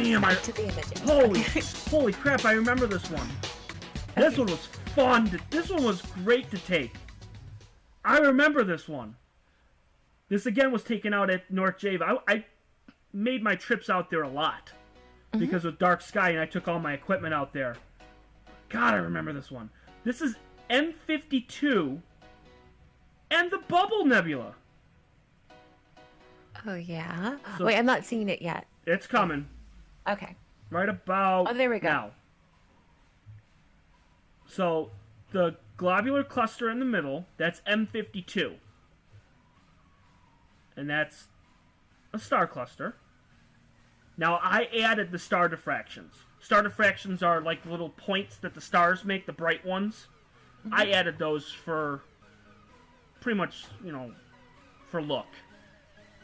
Damn, to the images. Holy crap, I remember this one. This one was fun. This one was great to take. I remember this one. This again was taken out at North Java. I made my trips out there a lot because of dark sky, and I took all my equipment out there. God, I remember this one. This is M52 and the Bubble Nebula. Oh, yeah. So, wait, I'm not seeing it yet. It's coming. Okay. Right about there we go. now. So, the globular cluster in the middle, that's M52. And that's a star cluster. Now, I added the star diffractions. Star diffractions are like the little points that the stars make, the bright ones. I added those for pretty much, for look.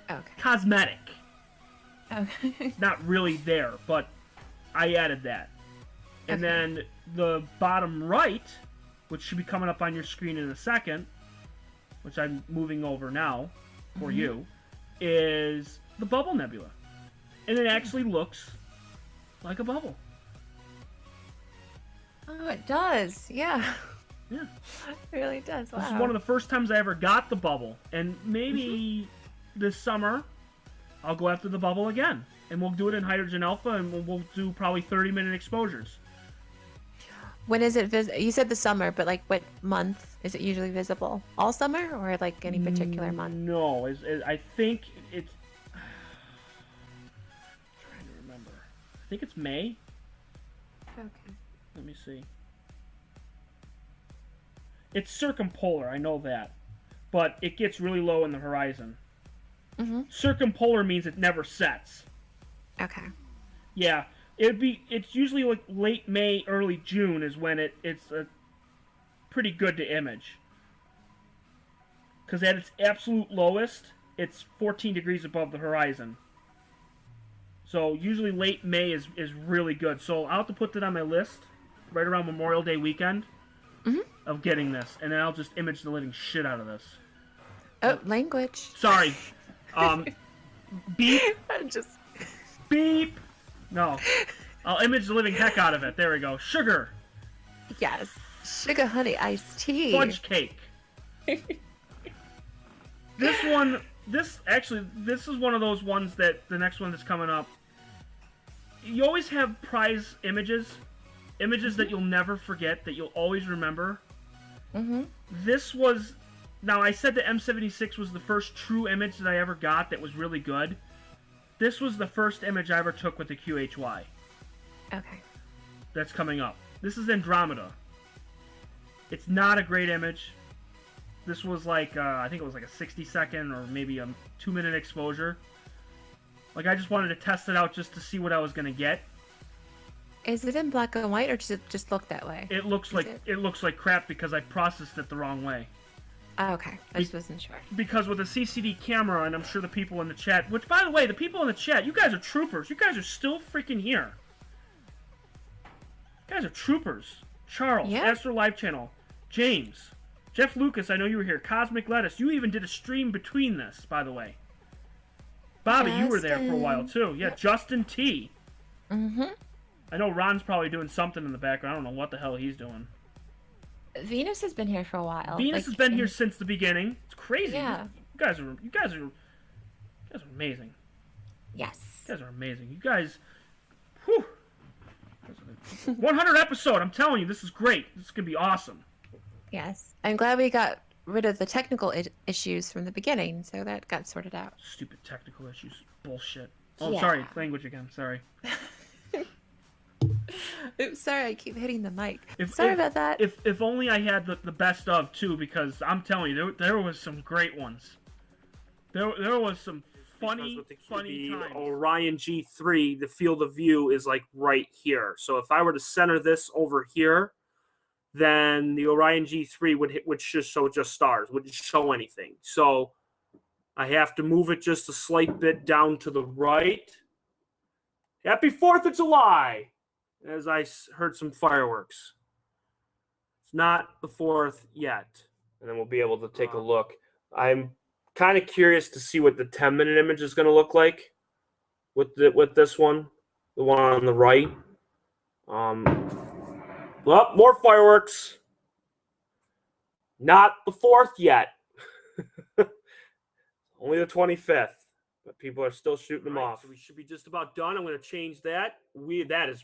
Okay. Cosmetic. Okay. It's not really there, but I added that. And then the bottom right, which should be coming up on your screen in a second, which I'm moving over now for you, is the Bubble Nebula. And it actually looks like a bubble. Oh, it does. Yeah. Yeah. It really does. Wow. This is one of the first times I ever got the bubble. And maybe this summer, I'll go after the bubble again. And we'll do it in hydrogen alpha, and we'll do probably 30-minute exposures. When is it you said the summer, but like what month is it usually visible? All summer or like any particular month? No, I think it's... trying to remember. I think it's May. Okay. Let me see. It's circumpolar, I know that. But it gets really low in the horizon. Circumpolar means it never sets. Okay. Yeah. It's usually like late May, early June is when it's pretty good to image. Because at its absolute lowest, it's 14 degrees above the horizon. So usually late May is really good. So I'll have to put that on my list right around Memorial Day weekend of getting this. And then I'll just image the living shit out of this. Oh, language. Sorry. Beep. Just... Beep. No. I'll image the living heck out of it. There we go. Sugar. Yes. Sugar honey iced tea. Fudge cake. This is one of those ones that the next one that's coming up. You always have prize images that you'll never forget, that you'll always remember. This was... Now, I said the M76 was the first true image that I ever got that was really good. This was the first image I ever took with the QHY. Okay. That's coming up. This is Andromeda. It's not a great image. This was like, I think it was like a 60-second or maybe a 2-minute exposure. Like, I just wanted to test it out just to see what I was going to get. Is it in black and white, or does it just look that way? It looks like crap because I processed it the wrong way. Oh, okay. I just wasn't sure. Because with a CCD camera, and I'm sure the people in the chat, which, by the way, the people in the chat, you guys are troopers. You guys are still freaking here. You guys are troopers. Charles, Astro Live Channel, James, Jeff Lucas, I know you were here. Cosmic Lettuce, you even did a stream between this, by the way. Bobby, you were there for a while, too. Yeah, Justin T. I know Ron's probably doing something in the background. I don't know what the hell he's doing. Venus has been here for a while. Venus has been here since the beginning. It's crazy. Yeah. You guys are amazing. Yes. You guys are amazing. You guys, whew. 100 episode. I'm telling you, this is great. This is gonna be awesome. Yes. I'm glad we got rid of the technical issues from the beginning, so that got sorted out. Stupid technical issues. Bullshit. Oh, sorry. Language again. Sorry. Oops, sorry, I keep hitting the mic. Sorry about that. If only I had the best of, too, because I'm telling you, there was some great ones. There was some funny times. Orion G3, the field of view is like right here. So if I were to center this over here, then the Orion G3 would just show just stars, wouldn't show anything. So I have to move it just a slight bit down to the right. Happy 4th of July! As I heard some fireworks. It's not the 4th yet. And then we'll be able to take a look. I'm kind of curious to see what the 10-minute image is going to look like with this one. the one on the right. Well, more fireworks. Not the 4th yet. Only the 25th. But people are still shooting them off. So we should be just about done. I'm going to change that. That is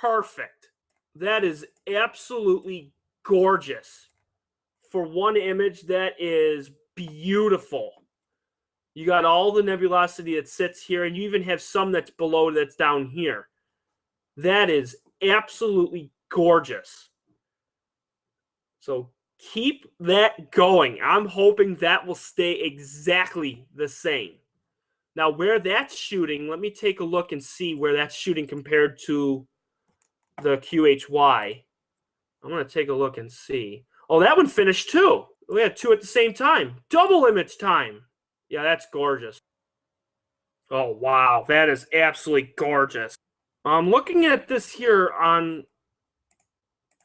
perfect. That is absolutely gorgeous. For one image, that is beautiful. You got all the nebulosity that sits here, and you even have some that's below that's down here. That is absolutely gorgeous. So keep that going. I'm hoping that will stay exactly the same. Now, where that's shooting, let me take a look and see where that's shooting compared to the QHY. I'm going to take a look and see. Oh, that one finished too. We had 2 at the same time. Double image time. Yeah, that's gorgeous. Oh, wow. That is absolutely gorgeous. I'm looking at this here on...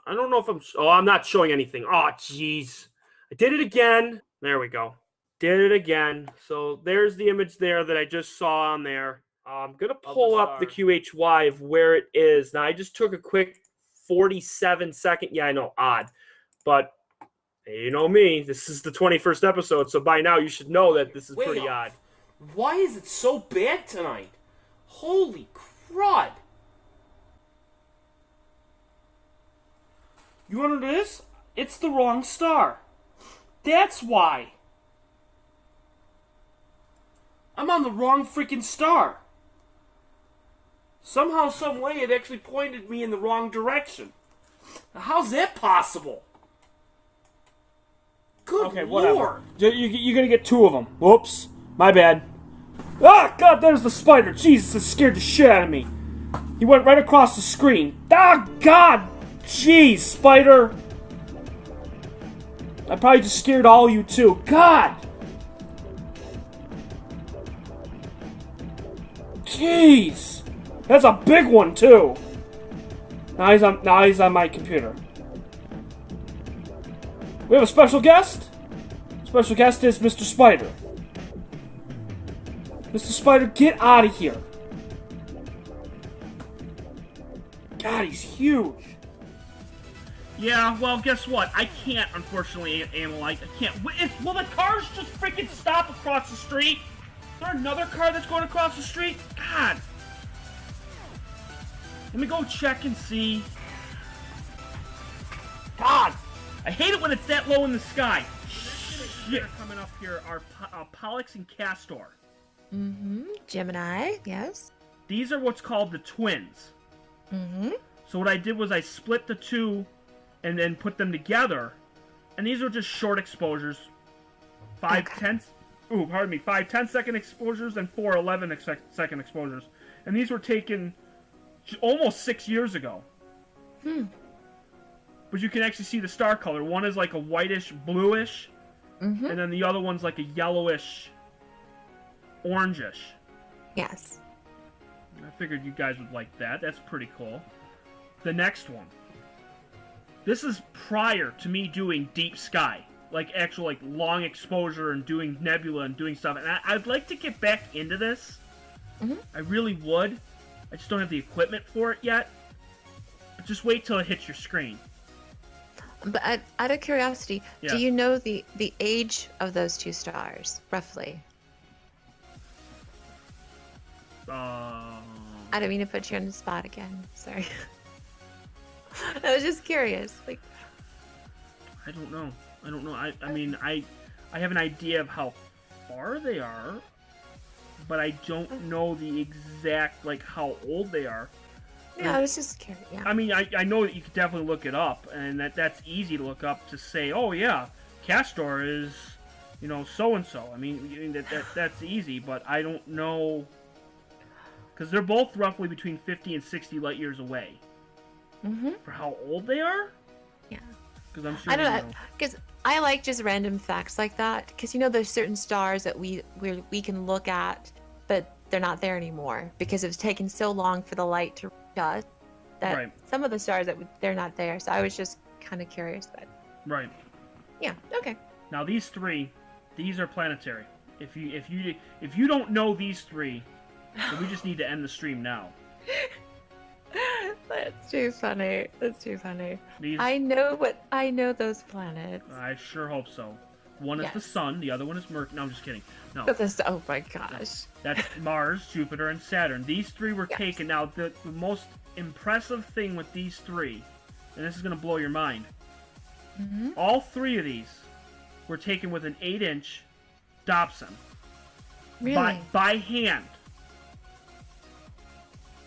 I don't know if I'm... Oh, I'm not showing anything. Oh, jeez. I did it again. There we go. Did it again. So there's the image there that I just saw on there. I'm going to pull up the QHY of where it is. Now, I just took a quick 47-second... Yeah, I know, odd. But you know me. This is the 21st episode, so by now you should know that this is pretty odd. Why is it so bad tonight? Holy crud. You want to know this? It's the wrong star. That's why. I'm on the wrong freaking star. Somehow, some way, it actually pointed me in the wrong direction. Now, how's that possible? Good Okay, Lord. whatever. You're gonna get 2 of them. Whoops. My bad. Ah, God, there's the spider. Jesus, it scared the shit out of me. He went right across the screen. Ah, God. Jeez, spider. I probably just scared all you too. God. Jeez. That's a big one too. Now he's on my computer. We have a special guest. Special guest is Mr. Spider. Mr. Spider, get out of here. God, he's huge. Yeah, well, guess what? I can't, unfortunately, analyze. I can't. Will the cars just freaking stop across the street? Is there another car that's going across the street? God. Let me go check and see. God. I hate it when it's that low in the sky. Shit. Coming up here are Pollux and Castor. Mm-hmm. Gemini, yes. These are what's called the twins. Mm-hmm. So what I did was I split the 2 and then put them together. And these are just short exposures. 5 10-second exposures and 4 11-second exposures. And these were taken almost 6 years ago. But you can actually see the star color. One is like a whitish, bluish. Mm-hmm. And then the other one's like a yellowish, orangish. Yes. I figured you guys would like that. That's pretty cool. The next one. This is prior to me doing deep sky. Like actual like long exposure and doing nebula and doing stuff. And I'd like to get back into this. Mm-hmm. I really would. I just don't have the equipment for it yet. But just wait till it hits your screen. But out of curiosity, Yeah. do you know the age of those 2 stars, roughly? I don't mean to put you on the spot again. Sorry. I was just curious. Like, I don't know. I mean, I have an idea of how far they are, but I don't know the exact, like, how old they are. yeah, I was just curious. Yeah. I mean, I know that you could definitely look it up, and that's easy to look up to say, oh, yeah, Castor is, you know, so-and-so. I mean, that's easy, but I don't know, because they're both roughly between 50 and 60 light years away. Mm-hmm. For how old they are? Yeah. Because I'm sure I don't you know, because I like just random facts like that, because, you know, there's certain stars that we can look at, but they're not there anymore, because it's taken so long for the light to reach us that Right. some of the stars they're not there. So I was just kind of curious, but Right. yeah, okay. Now these 3, these are planetary. If you don't know these 3, then we just need to end the stream now. That's too funny. That's too funny. These, I know those planets. I sure hope so. One is the Yes. sun, the other one is Mercury. No, I'm just kidding. No, Oh my gosh. that's Mars, Jupiter, and Saturn. These three were Yes. taken. Now, the most impressive thing with these three, and this is going to blow your mind, Mm-hmm. all three of these were taken with an 8-inch Dobson. Really? By hand.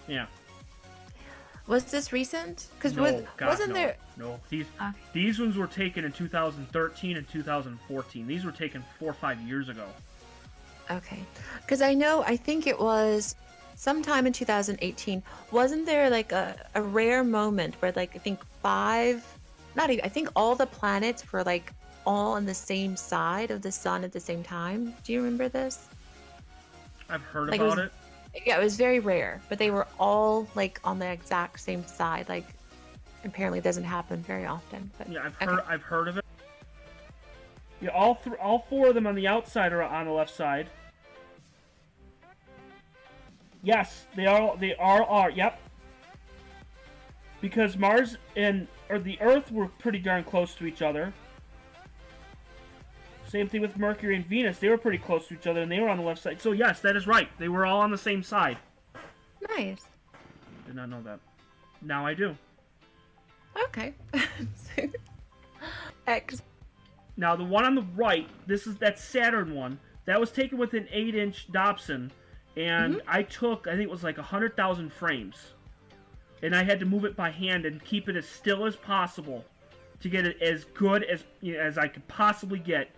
Yeah. Was this recent? Because No, God, wasn't no. there? No, these Okay. these ones were taken in 2013 and 2014. These were taken 4 or 5 years ago. Okay. Because I think it was sometime in 2018. Wasn't there like a rare moment where like I think I think all the planets were like all on the same side of the sun at the same time? Do you remember this? I've heard Like, it about was- it. Yeah, it was very rare, but they were all like on the exact same side. Like, apparently, it doesn't happen very often. But Yeah, okay. I've heard of it. Yeah, all four of them on the outside are on the left side. Yes, they are. Yep. Because Mars or the Earth were pretty darn close to each other. Same thing with Mercury and Venus. They were pretty close to each other, and they were on the left side. So yes, that is right. They were all on the same side. Nice. Did not know that. Now I do. Okay. X. Now the one on the right, that Saturn one. That was taken with an 8-inch Dobson, and I think it was like 100,000 frames, and I had to move it by hand and keep it as still as possible to get it as good as I could possibly get.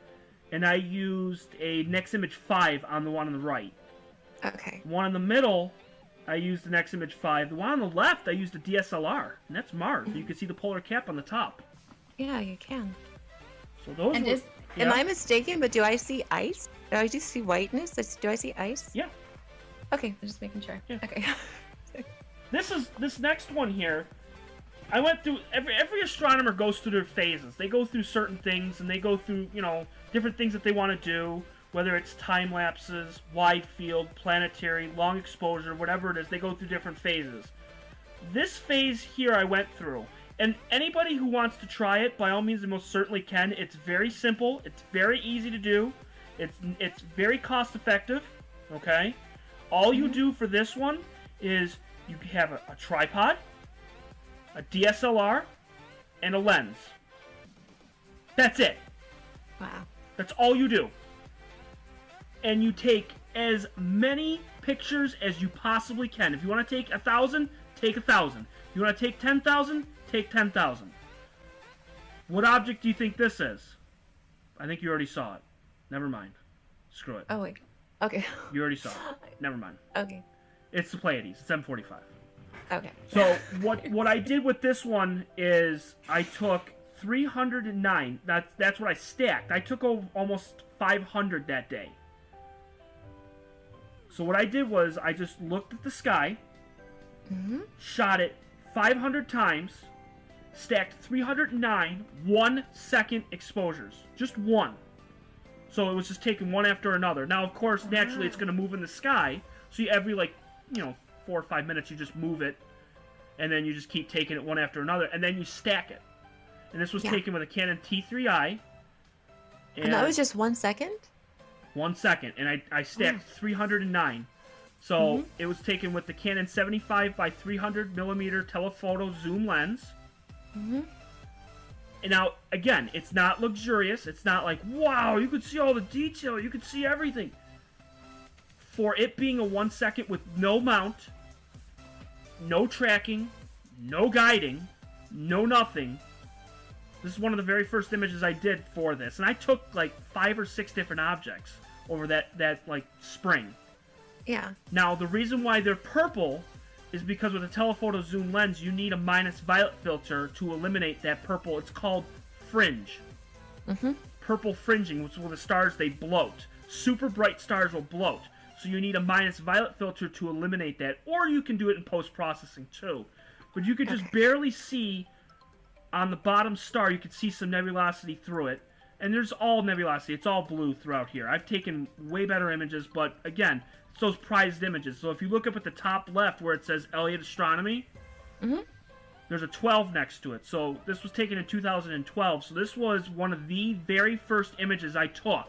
And I used a Neximage 5 on the one on the right. Okay. One in the middle, I used the Neximage 5. The one on the left, I used a DSLR, and that's Mars. You can see the polar cap on the top. Yeah, you can. So those And were, am I mistaken? But do I see ice? Do I just see whiteness? Do I see ice? Yeah. Okay, I'm just making sure. Yeah. Okay. This next one here, I went through every astronomer goes through their phases. They go through certain things, and they go through different things that they want to do, whether it's time lapses, wide field, planetary, long exposure, whatever it is. They go through different phases. This phase here I went through, and anybody who wants to try it, by all means, they most certainly can. It's very simple. It's very easy to do. It's very cost effective. Okay, all you do for this one is you have a tripod, a DSLR, and a lens. That's it. Wow. That's all you do. And you take as many pictures as you possibly can. If you want to take 1,000, take 1,000. If you want to take 10,000, take 10,000. What object do you think this is? I think you already saw it. Never mind. Screw it. Oh wait. Okay. You already saw it. Never mind. Okay. It's the Pleiades. It's M45. Okay. So what I did with this one is I took 309. That's what I stacked. I took almost 500 that day. So what I did was I just looked at the sky, shot it 500 times, stacked 309 1-second exposures. Just one. So it was just taking one after another. Now, of course, naturally it's going to move in the sky. So every 4 or 5 minutes you just move it, and then you just keep taking it one after another, and then you stack it. And this was taken with a Canon T3i. And that was just 1 second? 1 second, and I stacked 309. So it was taken with the Canon 75 by 300 millimeter telephoto zoom lens. And now, again, it's not luxurious. It's not like, wow, you could see all the detail. You could see everything. For it being a 1 second with no mount, no tracking, no guiding, no nothing, this is one of the very first images I did for this. And I took like 5 or 6 different objects over that spring. Yeah. Now, the reason why they're purple is because with a telephoto zoom lens, you need a minus violet filter to eliminate that purple. It's called fringe. Purple fringing, which is where the stars, they bloat. Super bright stars will bloat. So you need a minus violet filter to eliminate that. Or you can do it in post-processing too. But you could just barely see on the bottom star, you could see some nebulosity through it. And there's all nebulosity. It's all blue throughout here. I've taken way better images, but again, it's those prized images. So if you look up at the top left where it says Elliott Astronomy, there's a 12 next to it. So this was taken in 2012. So this was one of the very first images I took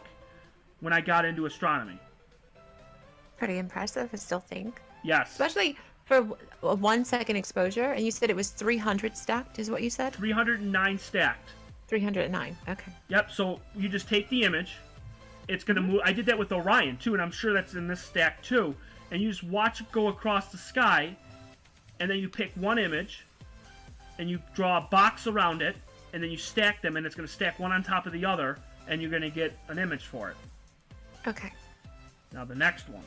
when I got into astronomy. Pretty impressive, I still think. Yes. Especially for a 1 second exposure. And you said it was 300 stacked, is what you said? 309 stacked. 309. Okay. Yep, so you just take the image. It's going to move. I did that with Orion, too, and I'm sure that's in this stack, too. And you just watch it go across the sky, and then you pick one image, and you draw a box around it, and then you stack them, and it's going to stack one on top of the other, and you're going to get an image for it. Okay. Now, the next one.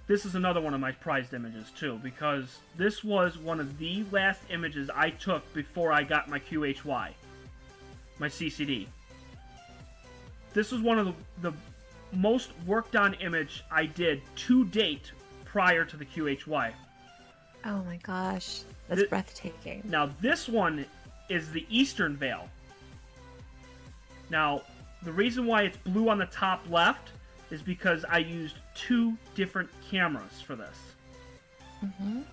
This is another one of my prized images, too, because this was one of the last images I took before I got my QHY, my CCD. This was one of the most worked on image I did to date prior to the QHY. Oh my gosh, that's breathtaking. Now, this one is the Eastern Veil. Now, the reason why it's blue on the top left is because I used 2 different cameras for this.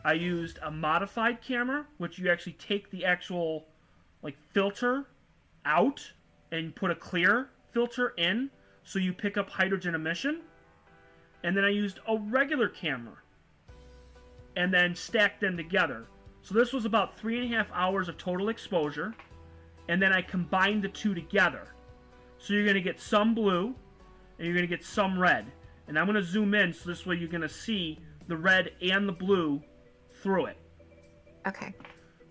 I used a modified camera, which you actually take the actual filter out and put a clear filter in, so you pick up hydrogen emission. And then I used a regular camera, and then stacked them together. So this was about 3.5 hours of total exposure, and then I combined the 2 together. So you're going to get some blue, and you're going to get some red. And I'm going to zoom in so this way you're going to see the red and the blue through it. Okay.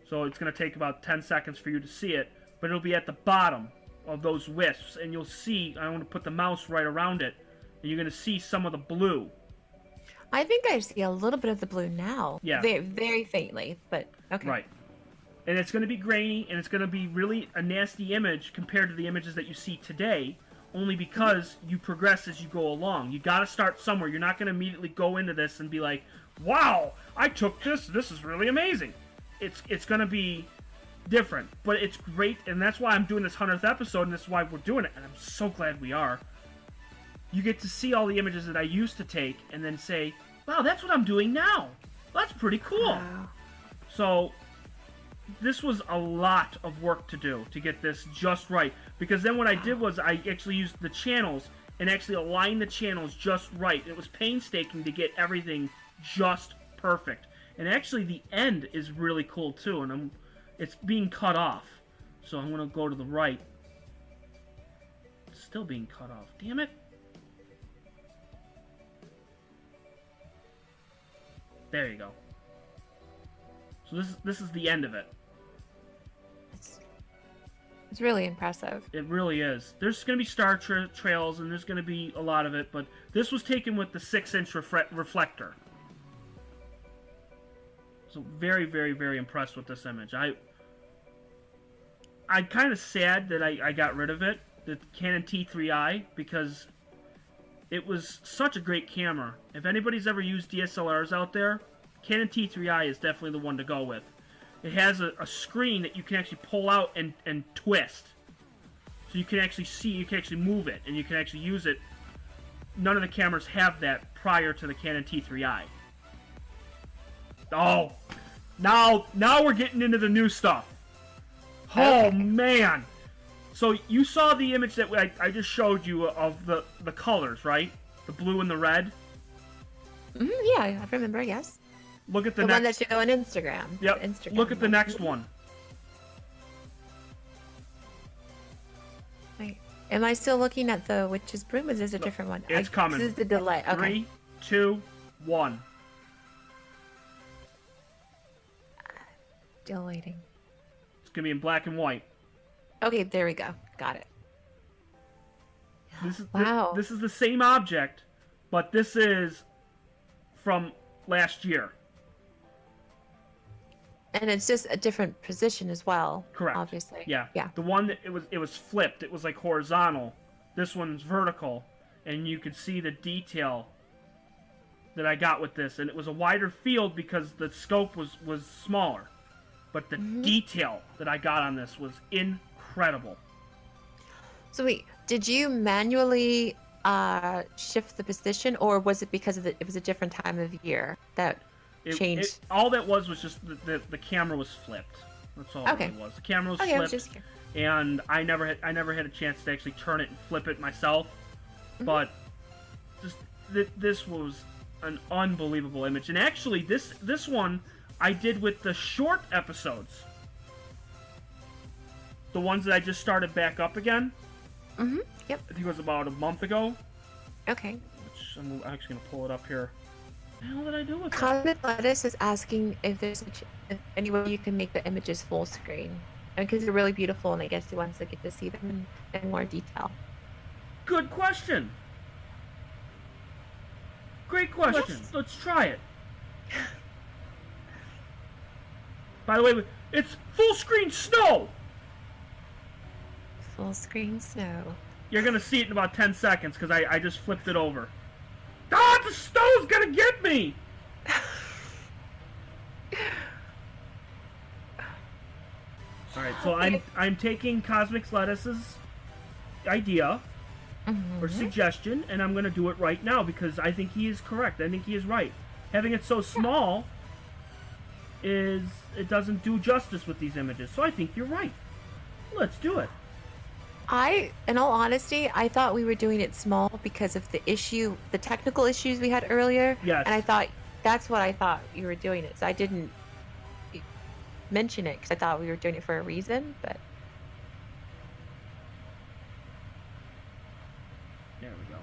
So it's going to take about 10 seconds for you to see it, but it'll be at the bottom of those wisps, and you'll see, I want to put the mouse right around it, and you're going to see some of the blue. I think I see a little bit of the blue now. Yeah. Very, very faintly, but okay. Right. And it's going to be grainy, and it's going to be really a nasty image compared to the images that you see today, only because you progress as you go along. You got to start somewhere. You're not going to immediately go into this and be like, wow, I took this. This is really amazing. It's going to be different, but it's great, and that's why I'm doing this 100th episode, and that's why we're doing it, and I'm so glad we are. You get to see all the images that I used to take, and then say, wow, that's what I'm doing now. That's pretty cool. Wow. So this was a lot of work to do to get this just right, because then what I did was I actually used the channels and actually aligned the channels just right. It was painstaking to get everything just perfect, and actually the end is really cool too, and it's being cut off, so I'm going to go to the right. It's still being cut off, damn it. There you go. So this is the end of it. It's really impressive. It really is. There's going to be star trails, and there's going to be a lot of it, but this was taken with the 6-inch reflector. So very, very, very impressed with this image. I'm kind of sad that I got rid of it, the Canon T3i, because it was such a great camera. If anybody's ever used DSLRs out there, Canon T3i is definitely the one to go with. It has a screen that you can actually pull out and twist. So you can actually see, you can actually move it, and you can actually use it. None of the cameras have that prior to the Canon T3i. Oh, now we're getting into the new stuff. Oh, man. So you saw the image that I just showed you of the colors, right? The blue and the red? Yeah, I remember, yes. Look at the one next... that you go on Instagram. Yep. Instagram. Look at the next one. Wait, am I still looking at the Witch's Broom? Is this a different one? It's coming. This is the delay. Okay. 3, 2, 1. Still waiting. It's going to be in black and white. Okay, there we go. Got it. Wow. This is the same object, but this is from last year. And it's just a different position as well. Correct. Obviously. Yeah. Yeah. The one that it was flipped. It was like horizontal. This one's vertical, and you could see the detail that I got with this, and it was a wider field because the scope was smaller, but the detail that I got on this was incredible. So wait, did you manually shift the position, or was it because it was a different time of year that changed? All that was just the camera was flipped. That's all Okay. it was. The camera was Okay, I flipped, was just and I never had a chance to actually turn it and flip it myself. But just this was an unbelievable image. And actually, this one I did with the short episodes, the ones that I just started back up again. Yep. I think it was about a month ago. Okay. Which I'm actually gonna pull it up here. What the hell did I do with it? Cosmic Lettuce is asking if there's if any way you can make the images full screen, because they're really beautiful, and I guess he wants to get to see them in more detail. Good question. Great question. Let's try it. By the way, it's full screen snow. Full screen snow. You're gonna see it in about 10 seconds because I just flipped it over. Ah, the snow's gonna get me! Alright, so I'm taking Cosmic Lettuce's idea or suggestion, and I'm gonna do it right now because I think he is correct. I think he is right. Having it so small it doesn't do justice with these images. So I think you're right. Let's do it. In all honesty, I thought we were doing it small because of the technical issues we had earlier. Yes. And I thought that's what I thought you were doing it. So I didn't mention it because I thought we were doing it for a reason. But there we go.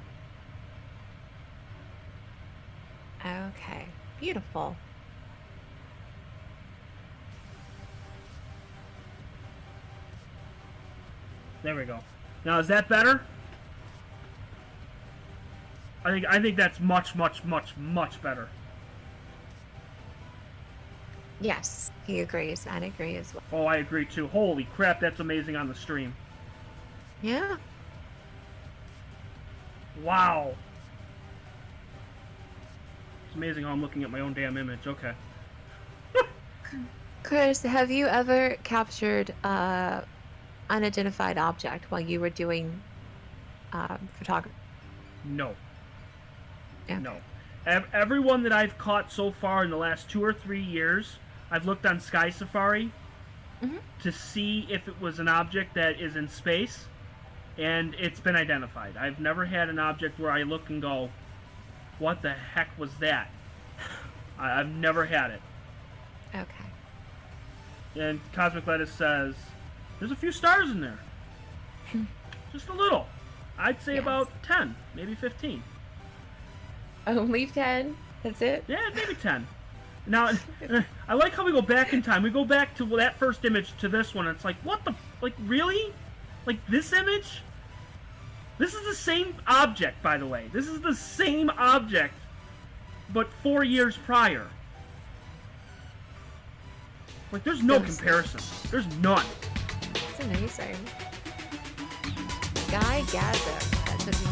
okay, beautiful. There we go. Now, is that better? I think that's much better. Yes, he agrees. I agree as well. Oh, I agree too. Holy crap, that's amazing on the stream. Yeah. Wow. It's amazing how I'm looking at my own damn image. Okay. Chris, have you ever captured unidentified object while you were doing photography? No. Yeah. No. Everyone that I've caught so far in the last 2 or 3 years, I've looked on Sky Safari to see if it was an object that is in space, and it's been identified. I've never had an object where I look and go, what the heck was that? I've never had it. Okay. And Cosmic Lettuce says, there's a few stars in there. Just a little. I'd say about 10, maybe 15. Only 10? That's it? Yeah, maybe 10. Now, I like how we go back in time. We go back to that first image to this one. It's like, what the... Like, really? Like, this image? This is the same object, by the way. This is the same object, but 4 years prior. Like, there's no comparison. There's none. It's amazing. Guy Gaza. That's what he